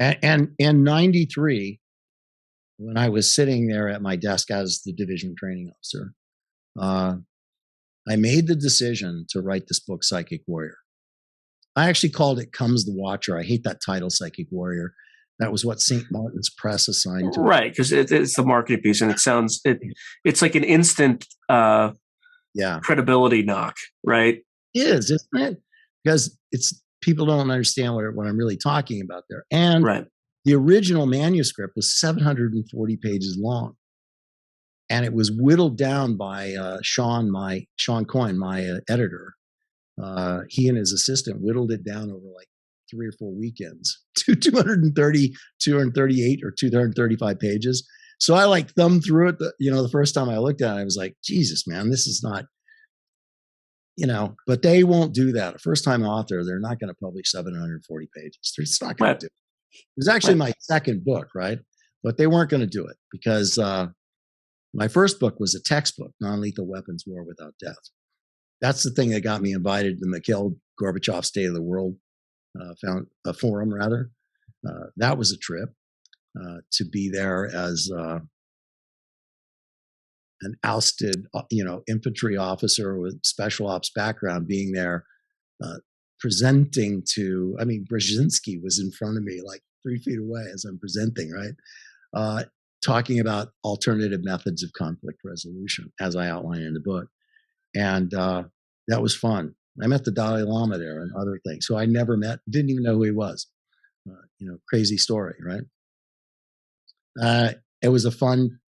And in 93, when I was sitting there at my desk as the division training officer, I made the decision to write this book, Psychic Warrior. I actually called it Comes the Watcher. I hate that title, Psychic Warrior. That was what St. Martin's Press assigned to me. Right, because it's the marketing piece, and it's like an instant credibility knock, right? It is, isn't it? Because people don't understand what I'm really talking about there. And the original manuscript was 740 pages long. And it was whittled down by Sean Coyne, my editor. He and his assistant whittled it down over like 3 or 4 weekends to 230, 238 or 235 pages. So I like thumbed through it. The first time I looked at it, I was like, Jesus, man, this is not, but they won't do that. A first-time author, they're not going to publish 740 pages. They're just not going to do it. It was actually my second book, right? But they weren't going to do it because my first book was a textbook, Non-Lethal Weapons, War Without Death. That's the thing that got me invited to Mikhail Gorbachev's State of the World forum, rather. That was a trip to be there as an ousted, infantry officer with special ops background, being there, presenting to, Brzezinski was in front of me, like 3 feet away as I'm presenting, right? Talking about alternative methods of conflict resolution, as I outline in the book. And that was fun. I met the Dalai Lama there and other things. So I never didn't even know who he was. Crazy story, right? That was a fun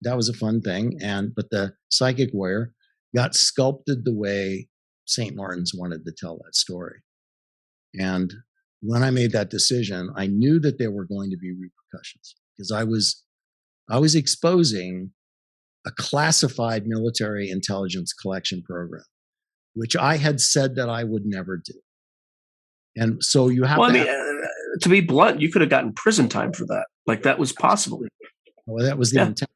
thing. But the Psychic Warrior got sculpted the way St. Martin's wanted to tell that story. And when I made that decision, I knew that there were going to be repercussions because I was exposing a classified military intelligence collection program, which I had said that I would never do. And so you have to be blunt, you could have gotten prison time for that. Like that was possible. Well, that was the intent.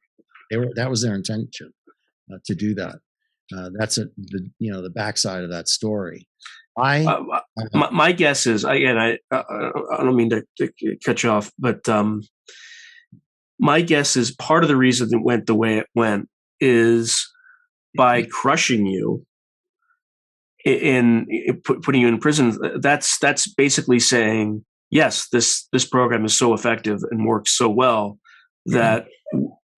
That was their intention to do that. That's the backside of that story. My guess is, I don't mean to cut you off, but my guess is part of the reason it went the way it went is by crushing you in putting you in prison. That's basically saying, yes, this program is so effective and works so well that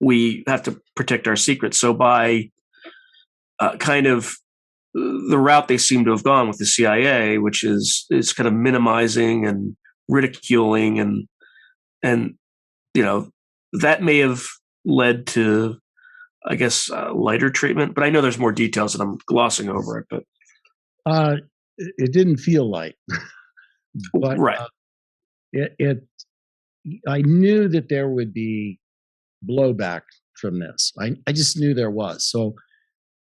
we have to protect our secrets. So by kind of the route they seem to have gone with the CIA, which is kind of minimizing and ridiculing and that may have led to, I guess, lighter treatment. But I know there's more details and I'm glossing over it. But it didn't feel light. But, right. I knew that there would be blowback from this. I just knew there was. So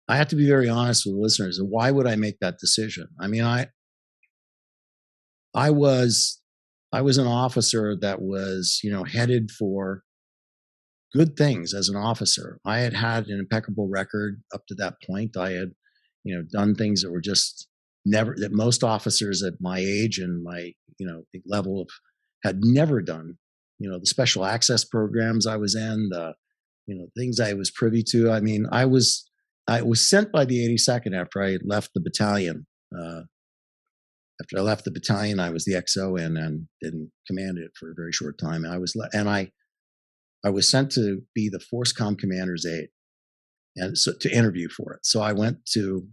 I have to be very honest with the listeners. Why would I make that decision? I was an officer that was, headed for good things as an officer. I had an impeccable record up to that point. I had, done things that were just that most officers at my age and my, level of had never done. The special access programs I was in, the, things I was privy to. I was sent by the 82nd after I left the battalion. After I left the battalion, I was the XO and didn't command it for a very short time. I was sent to be the Force Com commander's aide, and so to interview for it. So I went to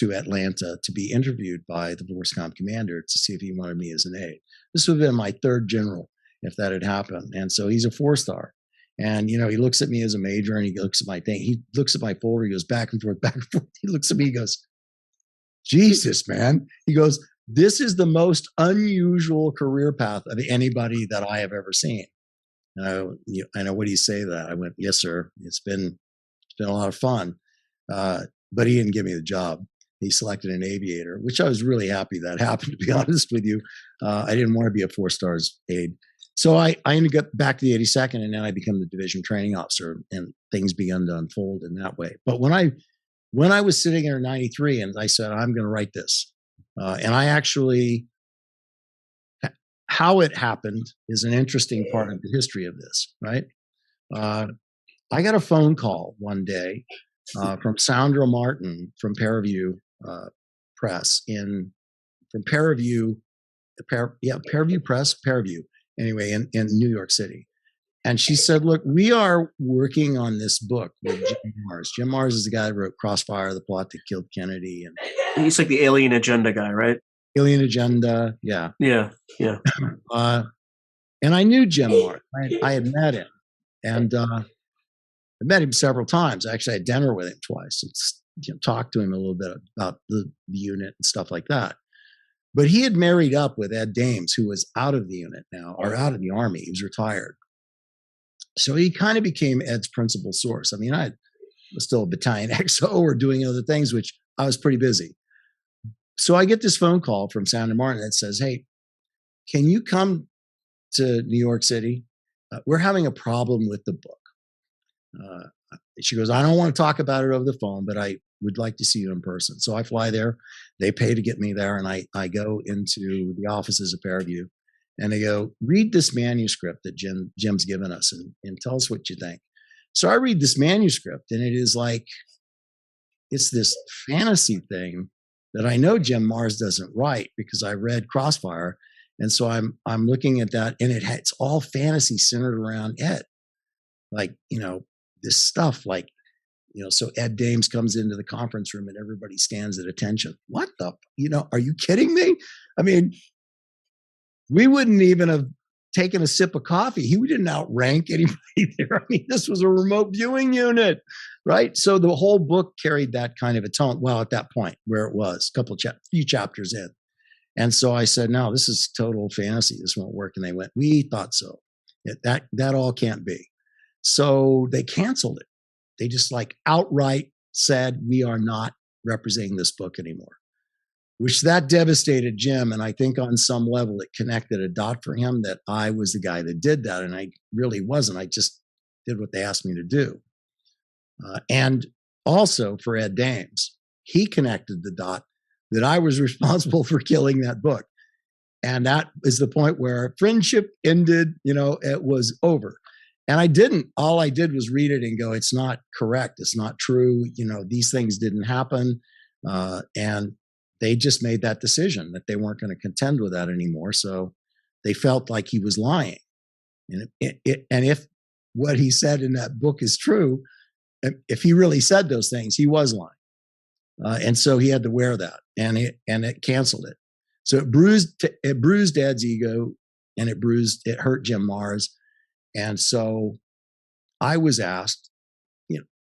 Atlanta to be interviewed by the Force Com commander to see if he wanted me as an aide. This would have been my third general if that had happened. And so he's a 4-star. And, he looks at me as a major and he looks at my thing. He looks at my folder. He goes back and forth, back and forth. He looks at me, he goes, Jesus, man. He goes, this is the most unusual career path of anybody that I have ever seen. And I know, what do you say to that? I went, yes, sir. It's been a lot of fun. But he didn't give me the job. He selected an aviator, which I was really happy that happened, to be honest with you. I didn't want to be a 4-stars aide. So I ended up back to the 82nd, and then I became the division training officer, and things began to unfold in that way. But when I was sitting there in 93 and I said, I'm going to write this, and I actually how it happened is an interesting part of the history of this, right? I got a phone call one day from Sandra Martin from Paraview Press from Paraview, Paraview Press, Paraview, anyway, in New York City. And she said, look, we are working on this book with Jim Marrs. Jim Marrs is the guy that wrote Crossfire, the plot that killed Kennedy. And he's like the Alien Agenda guy, right? Alien Agenda, yeah. Yeah. And I knew Jim Marrs. I had met him. And I met him several times. Actually, I had dinner with him twice and talked to him a little bit about the unit and stuff like that. But he had married up with Ed Dames, who was out of the unit now, or out of the Army. He was retired. So he kind of became Ed's principal source. I mean, I was still a battalion XO or doing other things, which I was pretty busy. So I get this phone call from Sandra Martin that says, hey, can you come to New York City? We're having a problem with the book. She goes, I don't want to talk about it over the phone, but I would like to see you in person. So I fly there. They pay to get me there. And I go into the offices of Paraview. And they go, read this manuscript that Jim's given us and tell us what you think. So I read this manuscript, and it is like, it's this fantasy thing that I know Jim Marrs doesn't write because I read Crossfire. And so I'm looking at that, and it's all fantasy centered around Ed. Like, this stuff like, so Ed Dames comes into the conference room and everybody stands at attention. What the, are you kidding me? I mean, we wouldn't even have taken a sip of coffee. He didn't outrank anybody there. I mean, this was a remote viewing unit, right? So the whole book carried that kind of a tone. Well, at that point where it was, few chapters in. And so I said, no, this is total fantasy. This won't work. And they went, we thought so. That all can't be. So they canceled it. They just outright said, we are not representing this book anymore. Which that devastated Jim. And I think on some level it connected a dot for him that I was the guy that did that. And I really wasn't. I just did what they asked me to do. And also for Ed Dames, he connected the dot that I was responsible for killing that book. And that is the point where friendship ended, it was over. And I didn't. All I did was read it and go, it's not correct. It's not true. These things didn't happen. And they just made that decision that they weren't going to contend with that anymore. So they felt like he was lying. And if what he said in that book is true, if he really said those things, he was lying. And so he had to wear that, and it canceled it. So it bruised Ed's ego, and it hurt Jim Marrs. And so I was asked,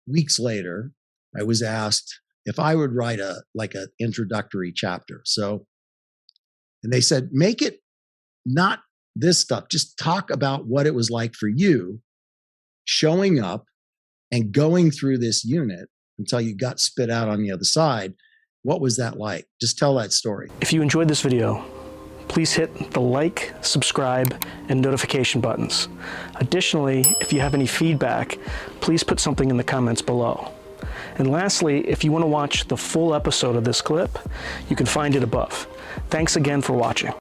weeks later, I was asked if I would write an introductory chapter. So, and they said, make it not this stuff, just talk about what it was like for you showing up and going through this unit until you got spit out on the other side. What was that like? Just tell that story. If you enjoyed this video, please hit the like, subscribe, and notification buttons. Additionally, if you have any feedback, please put something in the comments below. And lastly, if you want to watch the full episode of this clip, you can find it above. Thanks again for watching.